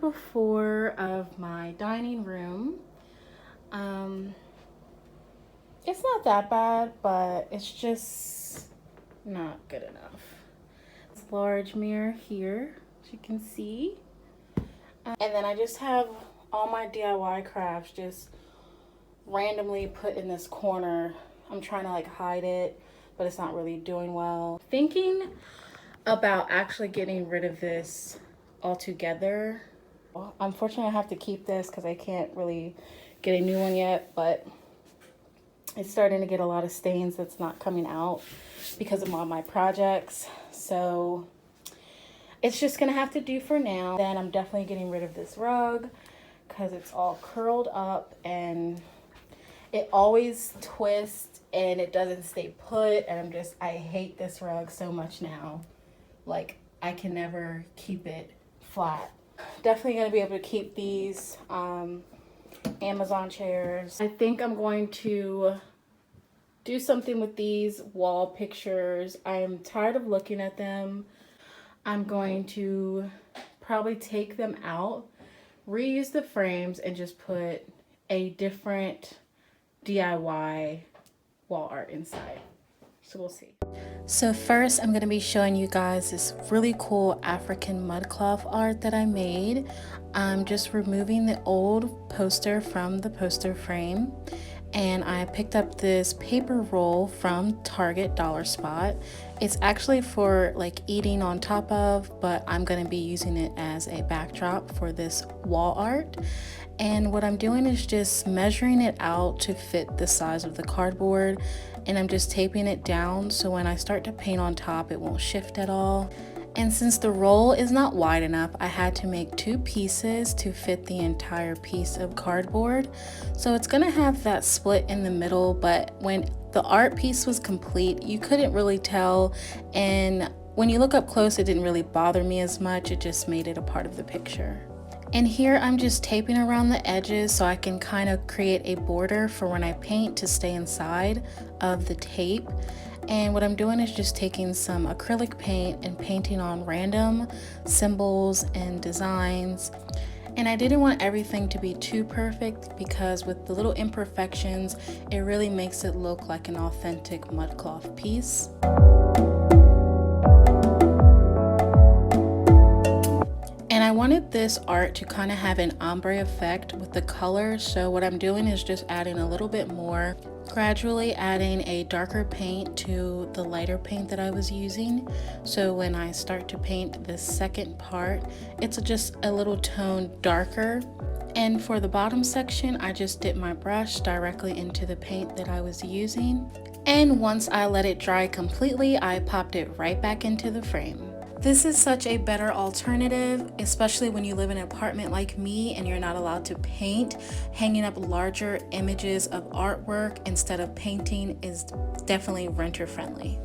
before of my dining room. It's not that bad, but it's just not good enough. It's a large mirror here, as you can see. And then I just have all my DIY crafts just randomly put in this corner. I'm trying to like hide it, but it's not really doing well. Thinking about actually getting rid of this altogether. Unfortunately, I have to keep this because I can't really get a new one yet, but it's starting to get a lot of stains that's not coming out because of all my projects. So it's just gonna have to do for now. Then I'm definitely getting rid of this rug because it's all curled up and it always twists and it doesn't stay put. And I hate this rug so much now. Like, I can never keep it flat. Definitely gonna be able to keep these Amazon chairs. I think I'm going to do something with these wall pictures. I'm tired of looking at them. I'm going to probably take them out, reuse the frames, and just put a different DIY wall art inside. So we'll see. So first, I'm going to be showing you guys this really cool African mudcloth art that I made. I'm just removing the old poster from the poster frame, and I picked up this paper roll from Target Dollar Spot. It's actually for like eating on top of, but I'm going to be using it as a backdrop for this wall art. And what I'm doing is just measuring it out to fit the size of the cardboard, and I'm just taping it down so when I start to paint on top it won't shift at all. And since the roll is not wide enough, I had to make 2 pieces to fit the entire piece of cardboard. So it's gonna have that split in the middle, but when the art piece was complete, you couldn't really tell, and when you look up close, it didn't really bother me as much. It just made it a part of the picture. And here I'm just taping around the edges so I can kind of create a border for when I paint to stay inside of the tape. And what I'm doing is just taking some acrylic paint and painting on random symbols and designs. And I didn't want everything to be too perfect because with the little imperfections, it really makes it look like an authentic mudcloth piece. And I wanted this art to kind of have an ombre effect with the color, so what I'm doing is just adding a little bit more, gradually adding a darker paint to the lighter paint that I was using. So when I start to paint this second part, it's just a little tone darker. And for the bottom section, I just dipped my brush directly into the paint that I was using. And once I let it dry completely, I popped it right back into the frame. This is such a better alternative, especially when you live in an apartment like me and you're not allowed to paint. Hanging up larger images of artwork instead of painting is definitely renter friendly.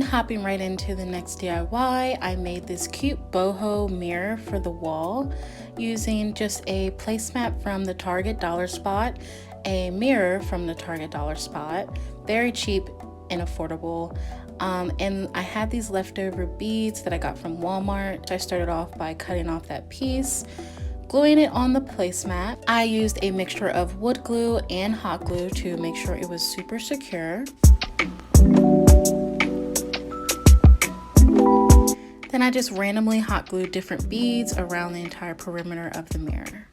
Hopping right into the next DIY, I made this cute boho mirror for the wall using just a placemat from the Target Dollar Spot, a mirror from the Target Dollar Spot, very cheap and affordable. And I had these leftover beads that I got from Walmart. I started off by cutting off that piece, gluing it on the placemat. I used a mixture of wood glue and hot glue to make sure it was super secure. Then I just randomly hot glued different beads around the entire perimeter of the mirror.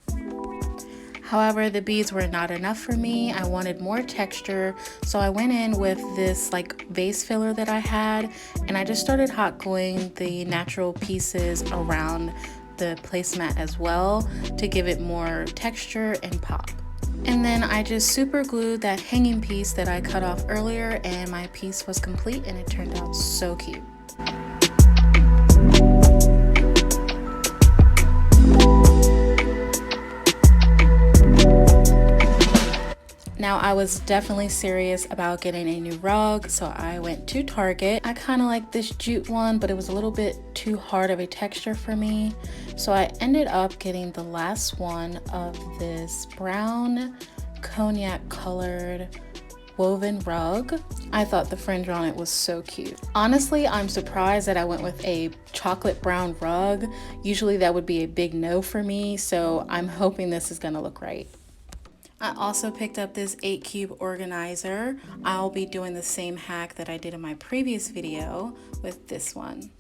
However, the beads were not enough for me. I wanted more texture, so I went in with this like vase filler that I had, and I just started hot gluing the natural pieces around the placemat as well to give it more texture and pop. And then I just super glued that hanging piece that I cut off earlier, and my piece was complete and it turned out so cute. Now, I was definitely serious about getting a new rug, so I went to Target. I kind of like this jute one, but it was a little bit too hard of a texture for me. So I ended up getting the last one of this brown cognac colored woven rug. I thought the fringe on it was so cute. Honestly, I'm surprised that I went with a chocolate brown rug. Usually that would be a big no for me, so I'm hoping this is gonna look right. I also picked up this 8 cube organizer. I'll be doing the same hack that I did in my previous video with this one.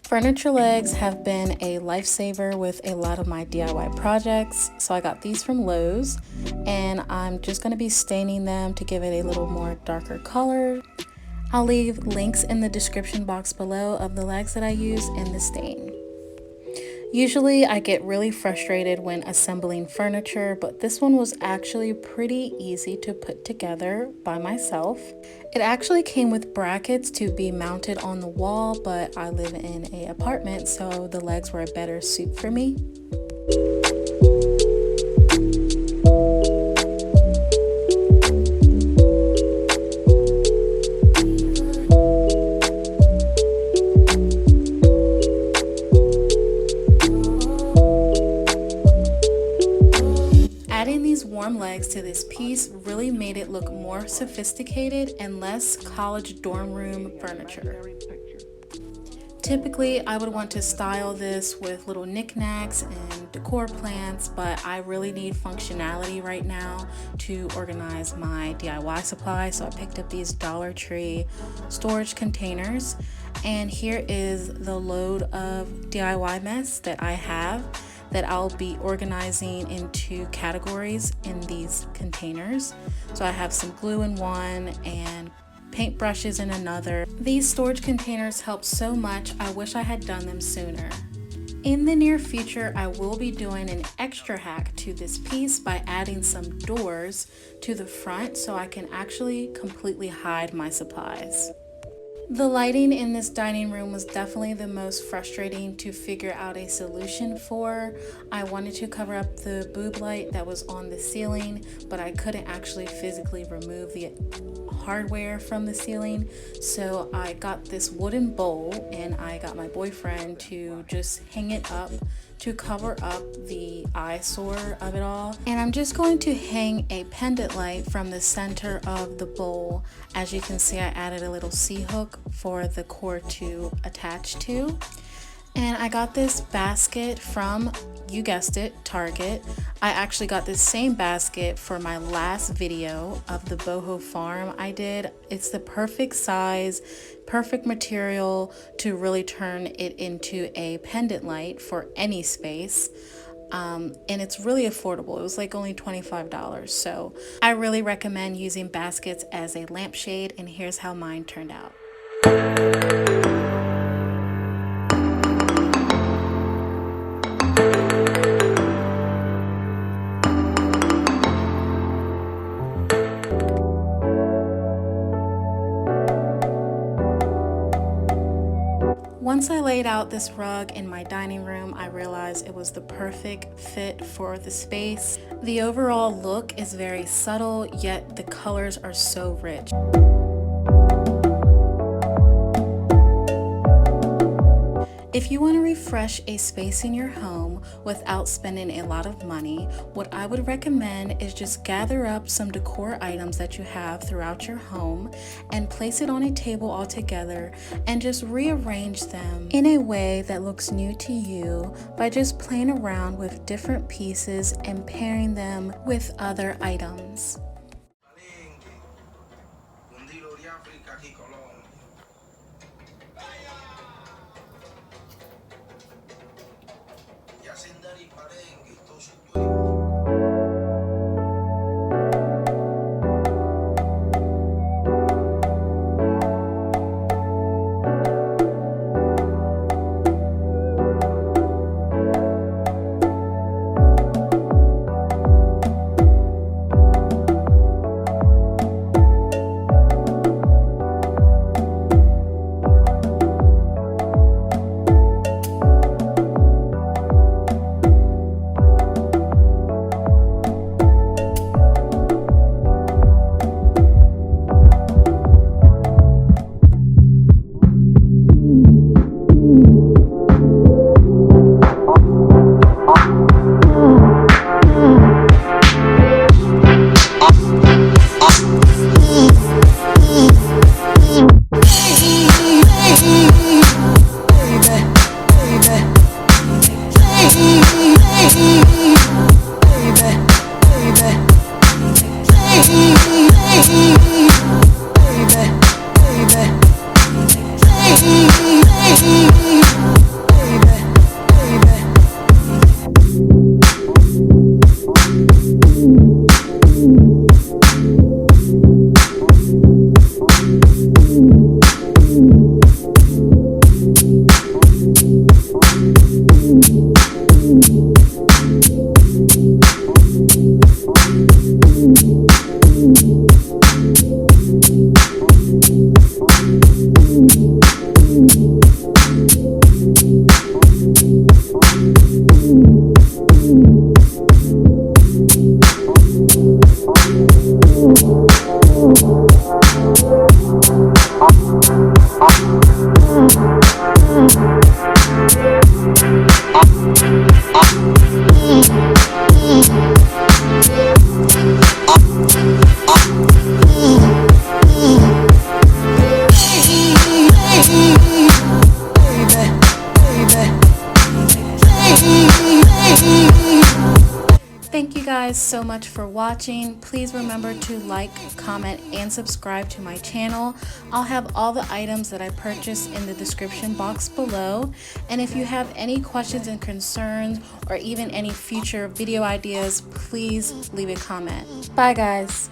Furniture legs have been a lifesaver with a lot of my DIY projects, so I got these from Lowe's, and I'm just going to be staining them to give it a little more darker color. I'll leave links in the description box below of the legs that I use and the stain. Usually I get really frustrated when assembling furniture, but this one was actually pretty easy to put together by myself. It actually came with brackets to be mounted on the wall, but I live in an apartment, so the legs were a better suit for me. Adding these warm legs to this piece really made it look more sophisticated and less college dorm room furniture. Typically, I would want to style this with little knickknacks and decor plants, but I really need functionality right now to organize my DIY supply, so I picked up these Dollar Tree storage containers, and here is the load of DIY mess that I have that I'll be organizing into categories in these containers. So I have some glue in one and paintbrushes in another. These storage containers help so much. I wish I had done them sooner. In the near future, I will be doing an extra hack to this piece by adding some doors to the front so I can actually completely hide my supplies. The lighting in this dining room was definitely the most frustrating to figure out a solution for. I wanted to cover up the boob light that was on the ceiling, but I couldn't actually physically remove the hardware from the ceiling. So I got this wooden bowl and I got my boyfriend to just hang it up to cover up the eyesore of it all. And I'm just going to hang a pendant light from the center of the bowl. As you can see, I added a little C-hook for the cord to attach to. And I got this basket from, you guessed it, Target. I actually got this same basket for my last video of the boho farm I did. It's the perfect size, perfect material to really turn it into a pendant light for any space. And it's really affordable. It was like only $25. So I really recommend using baskets as a lampshade, and here's how mine turned out. Once I laid out this rug in my dining room, I realized it was the perfect fit for the space. The overall look is very subtle, yet the colors are so rich. If you want to refresh a space in your home without spending a lot of money, what I would recommend is just gather up some decor items that you have throughout your home and place it on a table all together and just rearrange them in a way that looks new to you by just playing around with different pieces and pairing them with other items. Thank you guys so much for watching. Please remember to like, comment, and subscribe to my channel. I'll have all the items that I purchased in the description box below. And if you have any questions and concerns, or even any future video ideas, please leave a comment. Bye guys.